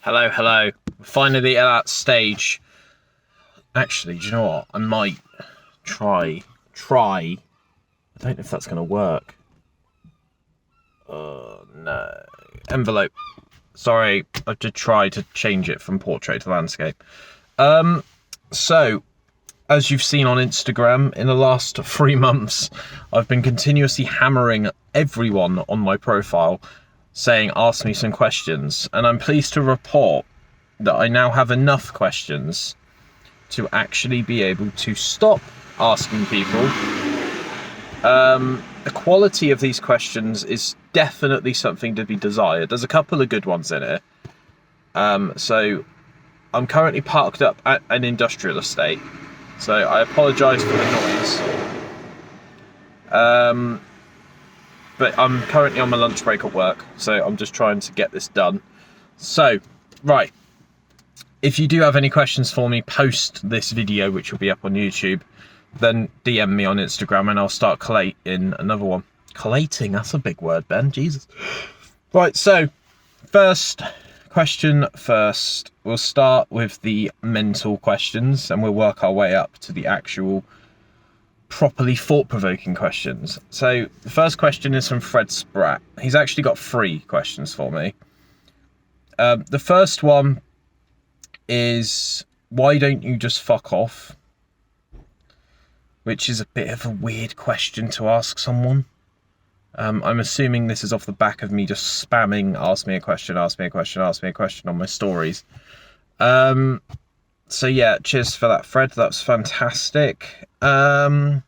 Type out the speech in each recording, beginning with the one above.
Hello, hello. Finally at that stage. Actually, do you know what? I might try. I don't know if that's going to work. No. Envelope. Sorry, I did try to change it from portrait to landscape. So, as you've seen on Instagram, in the last 3 months, I've been continuously hammering everyone on my profile saying, ask me some questions. And I'm pleased to report that I now have enough questions to actually be able to stop asking people. The quality of these questions is definitely something to be desired. There's a couple of good ones in it. So I'm currently parked up at an industrial estate, so I apologise for the noise. But I'm currently on my lunch break at work, so I'm just trying to get this done. So, right. If you do have any questions for me post this video, which will be up on YouTube, then DM me on Instagram and I'll start collating another one. Collating, that's a big word, Ben. Jesus. Right, so first question first. We'll start with the mental questions and we'll work our way up to the actual properly thought-provoking questions. So the first question is from Fred Spratt. He's actually got 3 questions for me. The first one is, why don't you just fuck off? Which is a bit of a weird question to ask someone. I'm assuming this is off the back of me just spamming ask me a question on my stories. So yeah, cheers for that, Fred. That's fantastic. Right,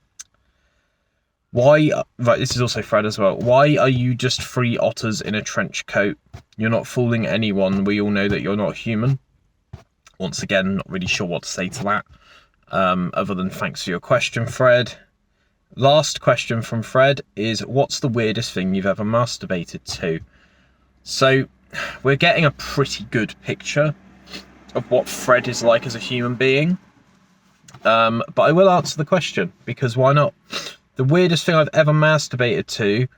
this is also Fred as well. Why are you just 3 otters in a trench coat? You're not fooling anyone. We all know that you're not human. Once again, not really sure what to say to that. Other than thanks for your question, Fred. Last question from Fred is, what's the weirdest thing you've ever masturbated to? So, we're getting a pretty good picture of what Fred is like as a human being. But I will answer the question, because why not? The weirdest thing I've ever masturbated to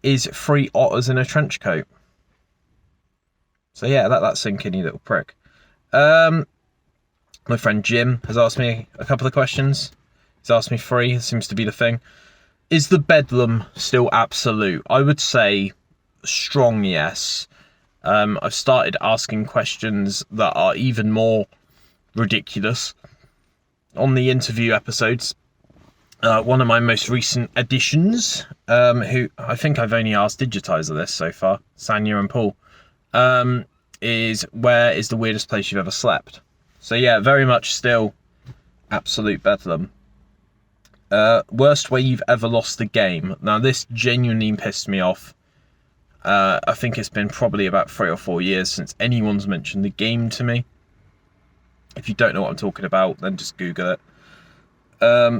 is 3 otters in a trench coat. So yeah, that's sinking, you little prick. My friend Jim has asked me a couple of questions. He's asked me 3, it seems to be the thing. Is the bedlam still absolute? I would say strong yes. I've started asking questions that are even more ridiculous on the interview episodes. One of my most recent additions, who I think I've only asked Digitizer this so far, Sanya and Paul, is, where is the weirdest place you've ever slept? So yeah, very much still absolute bedlam. Worst way you've ever lost the game. Now this genuinely pissed me off. I think it's been probably about 3 or 4 years since anyone's mentioned the game to me. If you don't know what I'm talking about, then just Google it.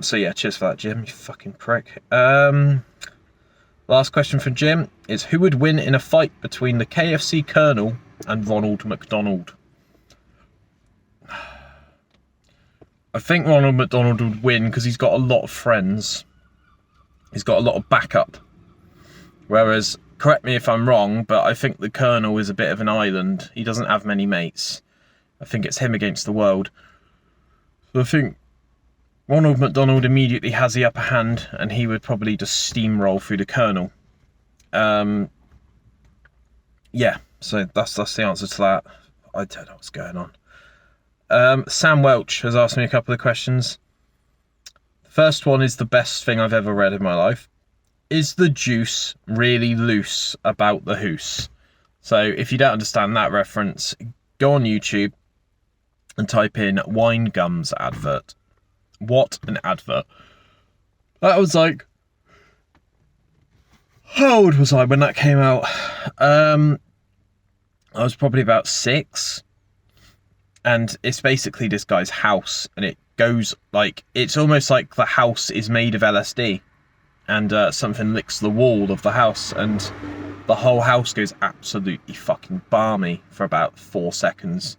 So yeah, cheers for that, Jim, you fucking prick. Last question from Jim is, who would win in a fight between the KFC Colonel and Ronald McDonald? I think Ronald McDonald would win because he's got a lot of friends. He's got a lot of backup. Whereas, correct me if I'm wrong, but I think the Colonel is a bit of an island. He doesn't have many mates. I think it's him against the world. So I think Ronald McDonald immediately has the upper hand, and he would probably just steamroll through the Colonel. Yeah, so that's the answer to that. I don't know what's going on. Sam Welch has asked me a couple of questions. The first one is the best thing I've ever read in my life. Is the juice really loose about the hoose? So if you don't understand that reference, go on YouTube and type in wine gums advert. What an advert. That was like, how old was I when that came out? I was probably about 6. And it's basically this guy's house, and it goes like, it's almost like the house is made of LSD, and something licks the wall of the house, and the whole house goes absolutely fucking balmy for about 4 seconds.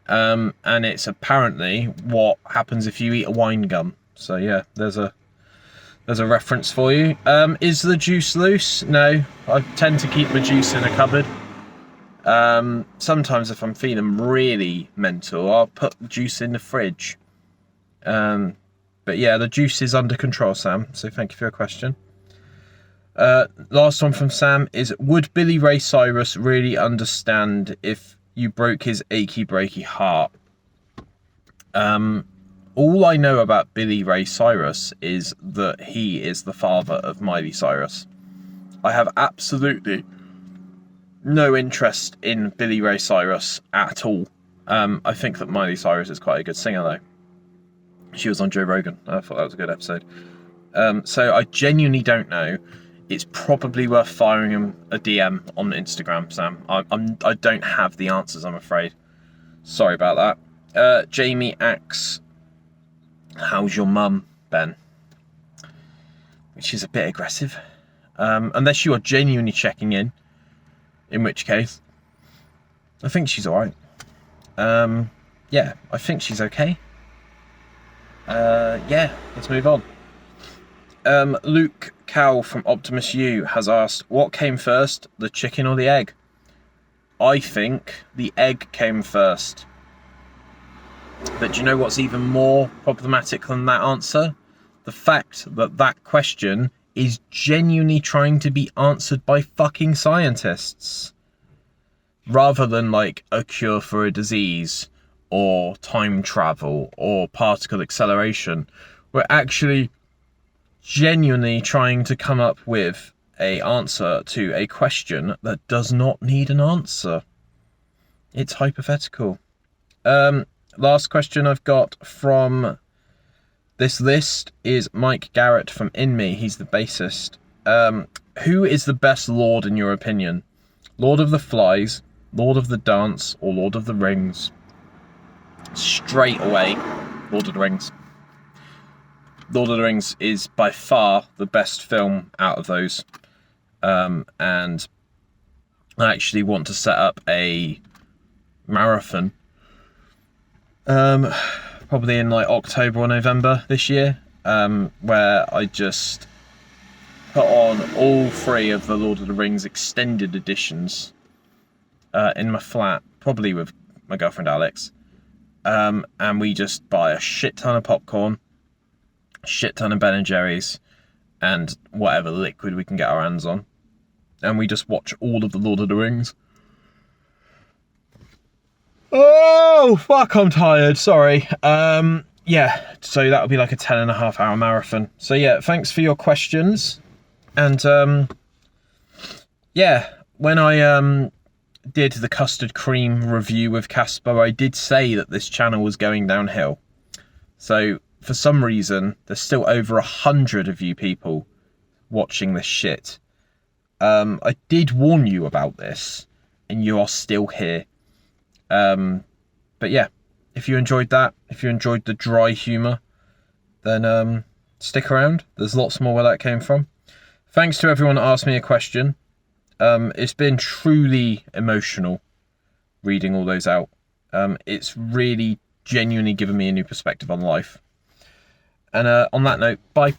And it's apparently what happens if you eat a wine gum. So yeah, there's a reference for you. Is the juice loose? No, I tend to keep my juice in a cupboard. Sometimes if I'm feeling really mental, I'll put the juice in the fridge. But yeah, the juice is under control, Sam, so thank you for your question. Last one from Sam is, would Billy Ray Cyrus really understand if you broke his achy breaky heart? All I know about Billy Ray Cyrus is that he is the father of Miley Cyrus. I have absolutely no interest in Billy Ray Cyrus at all. I think that Miley Cyrus is quite a good singer, though. She was on Joe Rogan. I thought that was a good episode. So I genuinely don't know. It's probably worth firing him a DM on Instagram, Sam. I don't have the answers, I'm afraid. Sorry about that. Jamie asks, how's your mum, Ben? Which is a bit aggressive. Unless you are genuinely checking in which case, I think she's alright. Yeah, I think she's okay. Yeah, let's move on. Luke Cow from Optimus U has asked, what came first, the chicken or the egg? I think the egg came first. But do you know what's even more problematic than that answer? The fact that that question is genuinely trying to be answered by fucking scientists. Rather than like a cure for a disease or time travel or particle acceleration. We're actually genuinely trying to come up with an answer to a question that does not need an answer. It's hypothetical. Last question I've got from this list is Mike Garrett from In Me. He's the bassist. Who is the best Lord in your opinion? Lord of the Flies, Lord of the Dance, or Lord of the Rings? Straight away, Lord of the Rings. Lord of the Rings is by far the best film out of those. And I actually want to set up a marathon. Probably in like October or November this year. Where I just put on all 3 of the Lord of the Rings extended editions in my flat, probably with my girlfriend Alex. And we just buy a shit ton of popcorn, shit ton of Ben and Jerry's, and whatever liquid we can get our hands on. And we just watch all of the Lord of the Rings. Oh, fuck, I'm tired, sorry. Yeah, so that'll be like a 10.5 hour marathon. So yeah, thanks for your questions. And yeah, when I did the custard cream review with Casper, I did say that this channel was going downhill. So for some reason, there's still over 100 of you people watching this shit. I did warn you about this, and you are still here. But yeah, if you enjoyed that, if you enjoyed the dry humour, then stick around. There's lots more where that came from. Thanks to everyone that asked me a question. It's been truly emotional reading all those out. It's really genuinely given me a new perspective on life. And on that note, bye.